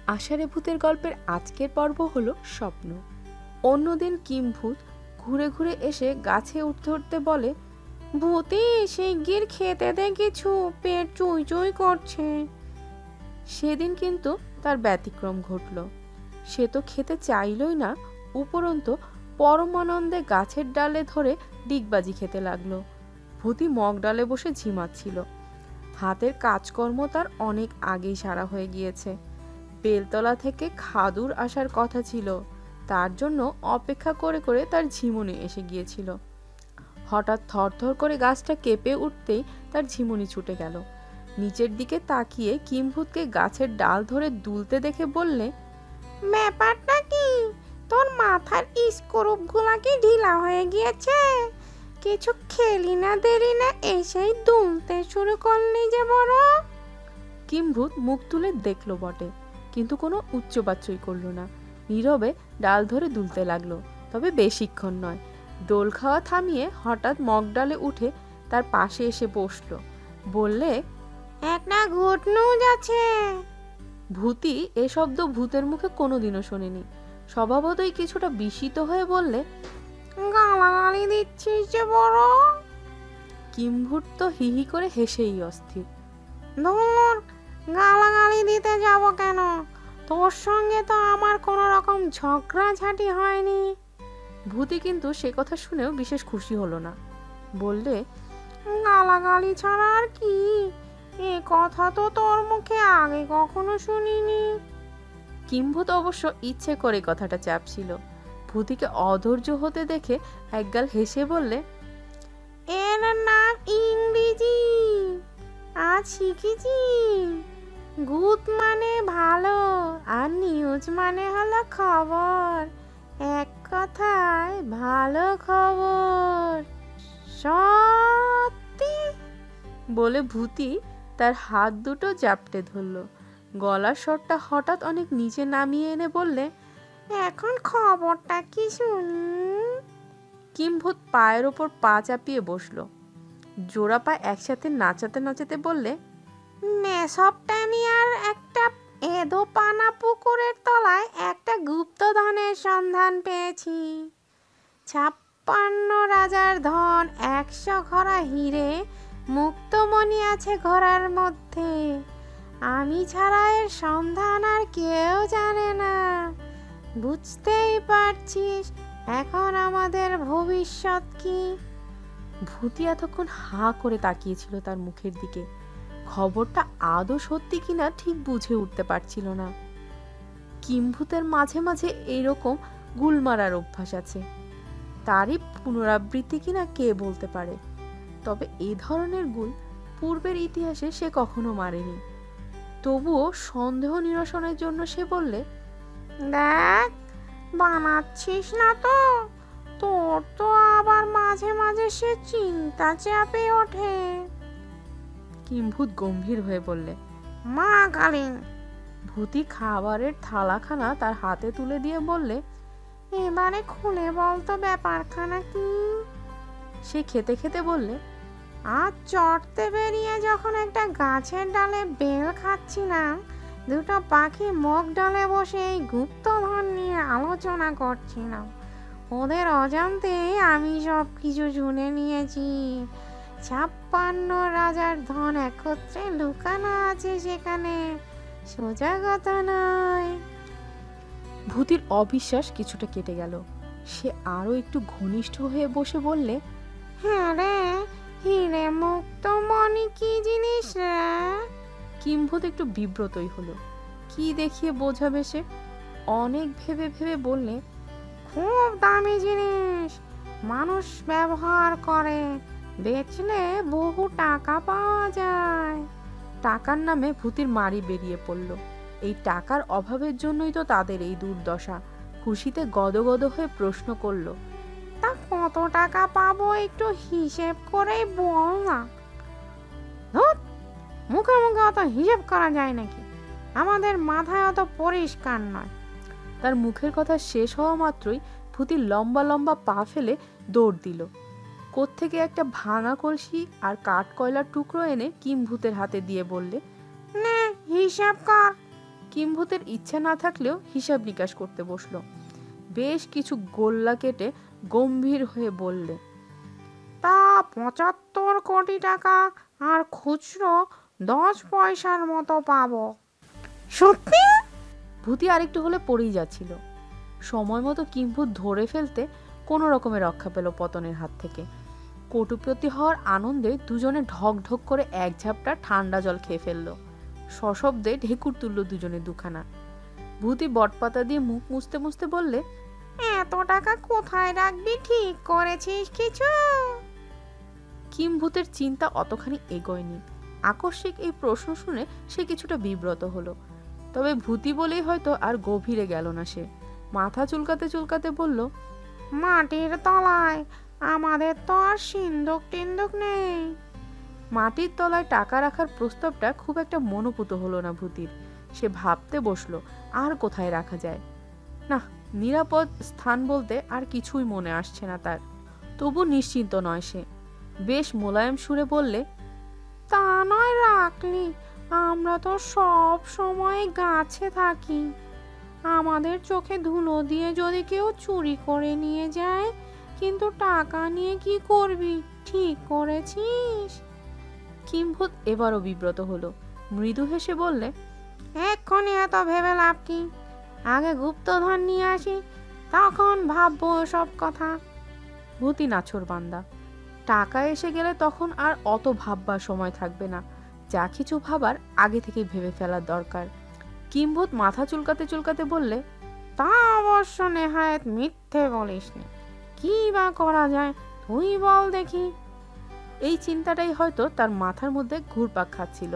আষাঢ়ে ভূতের গল্পের আজকের পর্ব হলো স্বপ্ন। অন্যদিন কিম্ভূত ঘুরে ঘুরে এসে গাছে উঠতে উঠতে বলে, ভূতি শিগগির খেতে দে কিছু, পেট চুই চুই করছে। সেদিন কিন্তু তার ব্যতিক্রম ঘটল। সে তো খেতে চাইলই না, উপরন্তু পরমানন্দে গাছের ডালে ধরে ডিগবাজি খেতে লাগলো। ভূতি মগ ডালে বসে ঝিমাচ্ছিল। হাতের কাজকর্ম তার অনেক আগেই সারা হয়ে গিয়েছে। বেলতলা থেকে খাদুর আসার কথা ছিল, তার জন্য অপেক্ষা করে করে তার ঝিমুনি এসে গিয়েছিল। হঠাৎ থরথর করে গাছটা কেঁপে উঠতেই তার ঝিমুনি ছুটে গেল। নিচের দিকে তাকিয়ে কিম্ভূতকে গাছের ডাল ধরে দুলতে দেখে বললে, ব্যাপারটা কি? তোর মাথার স্ক্রুপ গুলা কি ঢিলা হয়ে গিয়েছে? কিছু খেলি না দেরি না এসেই দুলতে শুরু করলি যে বড়। কিম্ভূত মুখ তুলে দেখলো বটে, কিন্তু কোনো উচ্চবাচ্যই করল না। নীরবে ডাল ধরে দুলতে লাগলো, তবে বেশিক্ষণ নয়। দোল খাওয়া থামিয়ে হঠাৎ মগ ডালে উঠে তার পাশে এসে বসলো। বললে, একটা গুড নিউজ আছে। ভূতি এ শব্দ ভূতের মুখে কোনোদিনও শোনেনি। স্বভাবতই কিছুটা বিস্মিত হয়ে বললে, গালাগালি দিচ্ছিস যে বড়। কিম্ভূত তো হিহি করে হেসেই অস্থির। ধুর, গালাগালি দিতে যাব কেন? তোর সঙ্গে তো আমার কোনো রকম ঝগড়াঝাটি হয়নি। ভূতি কিন্তু সে কথা শুনেও বিশেষ খুশি হলো না। বললে, গালাগালি ছাড়া আর কি? এ কথা তো তোর মুখে আগে কখনো শুনিনি। কিম্ভূত অবশ্য ইচ্ছে করে কথাটা চাপছিল। ভূতিকে অধৈর্য হতে দেখে একগাল হেসে বললে, এর নাম ইংরেজি, আজ শিখেছি। গুড মানে ভালো, আর নিউজ মানে হলো খবর। এক কথায় ভালো খবর। সত্যি? বলে ভূতি তার হাত দুটো জাপটে ধরল। গলার স্বরটা হঠাৎ অনেক নিচে নামিয়ে এনে বললে, এখন খবরটা কি শুনি? কিম্ভূত পায়ের ওপর পা চাপিয়ে বসলো। জোড়া পা একসাথে নাচাতে নাচাতে বললে, মেসোপটেমিয়ার একটা এদোপানা পুকুরের তলায় একটা গুপ্তধনের সন্ধান পেয়েছি। 56 রাজার ধন, 100 ঘোড়া হিরে, মুক্তমণি আছে ঘোড়ার মধ্যে। আমি ছাড়া এর সন্ধান আর কেউ জানে না। বুঝতেই পারছিস এখন আমাদের ভবিষ্যৎ কি। ভূতি এতক্ষণ হাঁ করে তাকিয়েছিল তার মুখের দিকে। খবরটা আদৌ সত্যি কিনা ঠিক বুঝে উঠতে পারছিল না। কিম্ভূতের মাঝে মাঝে এইরকম গুল মারার অভ্যাস আছে, তারই পুনরাবৃত্তি কিনা কে বলতে পারে। তবে এই ধরনের গুল পূর্বের ইতিহাসে সে কখনো মারেনি। তবুও সন্দেহ নিরসনের জন্য সে বললে, দেখ, বানাচ্ছিস না তো? তোর তো আবার মাঝে মাঝে সে চিন্তা চেপে ওঠে। কিম্ভূত গম্ভীর হয়ে বললে, মা কালী। ভূতি খাবারের থালাখানা তার হাতে তুলে দিয়ে বললে, এবারে খুলে বলতো ব্যাপারখানা কি? সে খেতে খেতে বললে, আজ চড়তে বেরিয়ে যখন একটা গাছের ডালে বেল খাচ্ছিলাম, দুটো পাখি মগ ডালে বসে এই গুপ্তধন নিয়ে আলোচনা করছিলাম। ওদের অজান্তেই আমি সব কিছু শুনে নিয়েছি। 56 রাজার ধন একত্রে লুকানো আছে সেখানে, সোজা কথা নয়। ভূতির অবিশ্বাস কিছুটা কেটে গেল। সে আরো একটু ঘনিষ্ঠ হয়ে বসে বললে, হ্যাঁ রে, হিরে মুক্তমণি কি জিনিস রে? কিম্ভূত একটু বিব্রতই হলো। কি দেখিয়ে বোঝাবে সে? অনেক ভেবে ভেবে বললে, খুব দামি জিনিস, মানুষ ব্যবহার করে, বেচলে বহু টাকা পাওয়া যায়। টাকার নামে ভূতির মারি বেরিয়ে পড়ল। এই টাকার অভাবের জন্যই তো তাদের এই দুর্দশা। খুশিতে গদগদ হয়ে প্রশ্ন করল, তা কত টাকা পাবো একটু হিসেব করেই বল না। ধুৎ, মুখে মুখে অত হিসেব করা যায় নাকি? আমাদের মাথায় অত পরিষ্কার নয়। তার মুখের কথা শেষ হওয়া মাত্রই ভূতি লম্বা লম্বা পা ফেলে দৌড় দিল। কোত্থেকে একটা ভাঙা কলসি আর কাঠ কয়লার টুকরো এনে কিম্ভূতের হাতে দিয়ে বললে, নে হিসাব কর। কিম্ভূতের ইচ্ছা না থাকলেও হিসাব নিকাশ করতে বসলো। বেশ কিছু গোল্লা কেটে গম্ভীর হয়ে বললে, তা ৭৫ কোটি টাকা আর খুচরো 10 পয়সার মতো পাবো। সত্যি? ভূতি আরেকটু হলে পড়েই যাচ্ছিল। সময় মতো কিম্ভূত ধরে ফেলতে কোনো রকমে রক্ষা পেল পতনের হাত থেকে। কটুপতি হওয়ার আনন্দে দুজনে ঢক ঢক করে এক ঝাপটা ঠান্ডা জল খেয়ে ফেললো। সশব্দে ঢেকুর তুলল দুজনে দুখানা। ভূতি বটপাতা দিয়ে মুখ মুছতে মুছতে বললে, এত টাকা কোথায় রাখবি ঠিক করেছিস কিছু? কিম্ভূতের চিন্তা অতখানি এগোয়নি। আকস্মিক এই প্রশ্ন শুনে সে কিছুটা বিব্রত হলো। তবে ভূতি বলেই হয়তো আর গভীরে গেল না সে। মাথা চুলকাতে চুলকাতে বলল, মাটির তলায়, আমাদের তো আর সিন্দুক টিন্দুক নেই। মাটির তলায় টাকা রাখার প্রস্তাবটা খুব একটা মনোপুত হলো না ভূতির। সে ভাবতে বসলো আর কোথায় রাখা যায়। না, নিরাপদ স্থান বলতে আর কিছুই মনে আসছে না তার। তবু নিশ্চিন্ত নয় সে। বেশ মোলায়েম সুরে বললে, তা নয় রাখলি, আমরা তো সব সময় গাছে থাকি। আমাদের চোখে ধুলো দিয়ে যদি কেউ চুরি করে নিয়ে যায়, কিন্তু টাকা নিয়ে কি করবি ঠিক করেছিস? কিম্ভূত এবারও বিব্রত হলো। মৃদু হেসে বললে, এক্ষুনি এত ভেবে লাভ কি? আগে গুপ্তধন নিয়ে আসি, তখন ভাববো সব কথা। ভূতি নাছোড়বান্দা। টাকা এসে গেলে তখন আর অত ভাববার সময় থাকবে না। যা কিছু ভাবার আগে থেকে ভেবে ফেলার দরকার। কিম্ভূত মাথা চুলকাতে চুলকাতে বললে, তা অবশ্য নেহায়েত মিথ্যে বলিসনি। কি বা করা যায় তুই বল দেখি। এই চিন্তাটাই হয়তো তার মাথার মধ্যে ঘুরপাক খাচ্ছিল।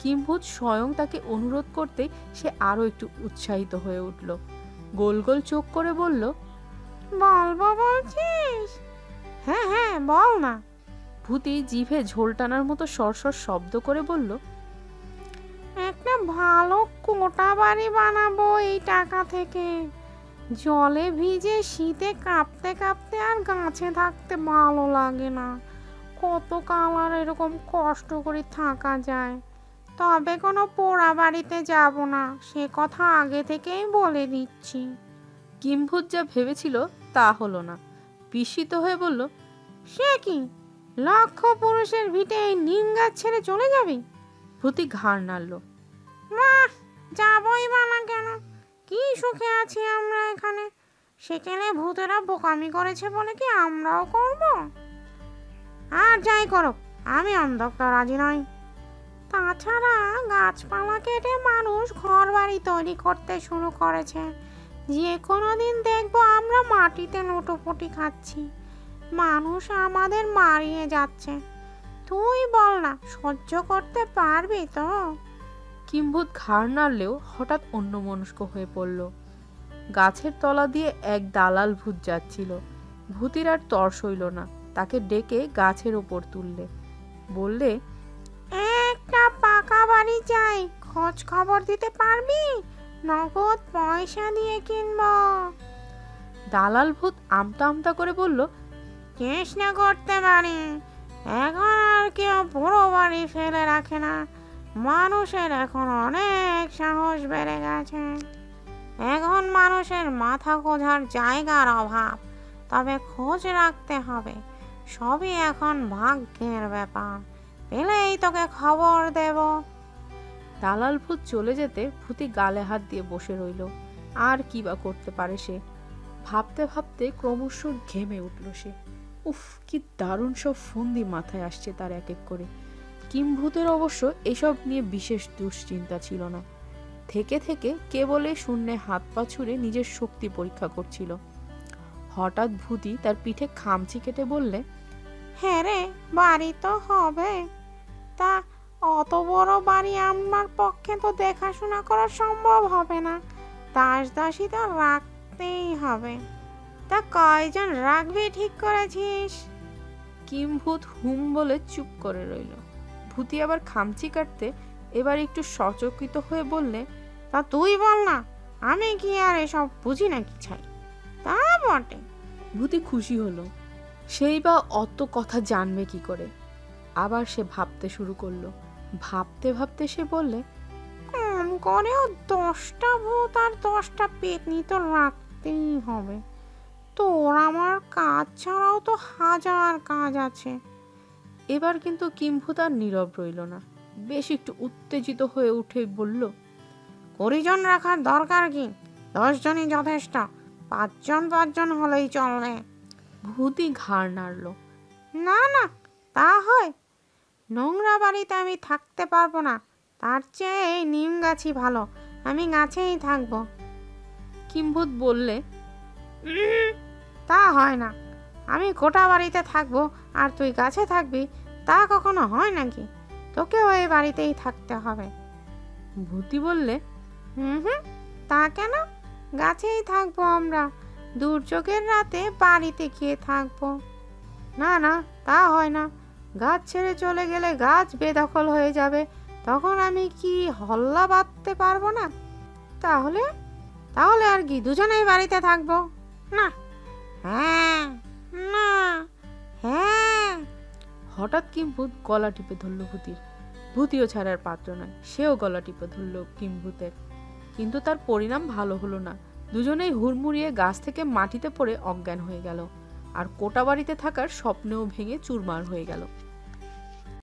কিম্ভূত স্বয়ং তাকে অনুরোধ করতেই সে আরো একটু উৎসাহিত হয়ে উঠল। গোল গোল চোখ করে বলল, বলবো বলছিস? হ্যাঁ হ্যাঁ, বল না। ভূতি জিভে ঝোল টানার মতো সরসর শব্দ করে বলল, একটা ভালো কোটা বাড়ি বানাবো এই টাকা থেকে। জলে ভিজে শীতে কাঁপতে কাঁপতে আর গাছে থাকতে ভালো লাগে না। কত কাল আর এরকম কষ্ট করে থাকা যায়? তবে কোনো পোড়া বাড়িতে যাব না, সে কথা আগে থেকেই বলে দিচ্ছি। কিম্ভূত যা ভেবেছিল তা হলো না। বিস্মিত হয়ে বলল, সে কি, লক্ষ পুরুষের ভিটে এই নিম গাছ ছেড়ে চলে যাবি? ভূতি ঘাড় নাড়ল। বাহ, যাবই বা না কেন? কি সুখে আছি আমরা এখানে। সেখানে ভূতেরা বোকামি করেছে বলে কি আমরাও করব? আর যাই করো, আমি অন্ধকার রাজি নই। তাছাড়া গাছপালা কেটে মানুষ ঘর বাড়ি তৈরি করতে শুরু করেছে। যে কোনো দিন দেখবো আমরা মাটিতে লুটোপুটি খাচ্ছি। মানুষ আমাদের মারিয়ে যাচ্ছে। তুই বল না, সহ্য করতে পারবি তো? কিম্ভূত ঘাড় নাড়লেও হঠাৎ অন্যমনস্ক হয়ে পড়ল। গাছের তলা দিয়ে এক দালাল ভূত যাচ্ছিল। ভূতির আর তর সইল না। তাকে ডেকে গাছের ওপর তুললে। বললে, একটা পাকা বাড়ি চাই, খোঁজ খবর দিতে পারবি? নগদ পয়সা দিয়ে কিনবো। দালাল ভূত আমতা আমতা করে বলল, চেষ্টা করতে পারি। এখন আর কেউ পুরো বাড়ি ফেলে রাখে না। মানুষের এখন অনেক সাহস বেড়ে গেছে। এখন মানুষের মাথা গোঁজার জায়গার অভাব। তবে খোঁজ রাখতে হবে। সবই এখন ভাগ্যের ব্যাপার। পেলেই তোকে খবর দেব। দালাল ভূত চলে যেতে ভূতি গালে হাত দিয়ে বসে রইল। আর কি বা করতে পারে সে? ভাবতে ভাবতে ক্রমশ ঘেমে উঠল সে। উফ, কি দারুণ সব ফন্দি মাথায় আসছে তার এক এক করে। কিম্ভূতের অবশ্য এসব নিয়ে বিশেষ দুশ্চিন্তা ছিল না। থেকে থেকে কেবলে শূন্যে হাত পা ছুড়ে নিজের শক্তি পরীক্ষা করছিল। হঠাৎ ভূতি তার পিঠে খামচি কেটে বললে, হ্যাঁ রে, বাড়ি তো হবে। তা অত বড় বাড়ি আমার পক্ষে তো দেখাশোনা করা সম্ভব হবে না। দাস দাসী তো রাখতেই হবে। তা কয়জন রাখবি ঠিক করেছিস? কিম্ভূত হুম বলে চুপ করে রইল। ভূতি আবার খামচি কাটতে এবার একটু সচকিত হয়ে বললে, তা তুই বল না, আমি কি আর এসব বুঝি নাকি ছাই? তা বটে। ভূতি খুশি হলো। সেই বা অত কথা জানবে কি করে? আবার সে ভাবতে শুরু করলো। ভাবতে ভাবতে সে বললে, কম করেও 10টা ভূত আর 10টা পেতনি তো রাখতেই হবে। তোর আমার কাজ ছাড়াও তো হাজার কাজ আছে। এবার কিন্তু কিম্ভূত আর নীরব রইল না, বেশ একটু উত্তেজিত হয়ে উঠে বলল, 20 জন রাখার দরকার কি? 10 জনই যথেষ্ট। 5 জন হলেই চলবে। ভূতই ঘাড় নাড়ল। না না, তা হয়? নোংরা বাড়িতে আমি থাকতে পারবো না। তার চেয়ে এই নিম গাছই ভালো। আমি গাছেই থাকবো। কিম্ভূত বললে, তা হয় না। আমি গোটা বাড়িতে থাকবো আর তুই গাছে থাকবি, তা কখনো হয় নাকি? তোকেও এই বাড়িতেই থাকতে হবে। ভূতি বললে, হুম, তা কেন? গাছেই থাকবো আমরা। দুর্যোগের রাতে বাড়িতে গিয়ে থাকবো। না না, তা হয় না। গাছ ছেড়ে চলে গেলে গাছ বেদখল হয়ে যাবে। তখন আমি কি হল্লা বাঁধতে পারবো না? তাহলে তাহলে আর কি, দুজনেই বাড়িতে থাকবো? না, হ্যাঁ, না, হ্যাঁ। হঠাৎ কিম্ভূত গলা টিপে ধরল ভূতির। ভূতিও ছাড়ার পাত্র নয়, সেও গলা টিপে ধরল কিম্ভূতের। কিন্তু তার পরিণাম ভালো হলো না। দুজনেই হুড়মুড়িয়ে গাছ থেকে মাটিতে পড়ে অজ্ঞান হয়ে গেল, আর কোটা বাড়িতে থাকার স্বপ্নেও ভেঙে চুরমার হয়ে গেল।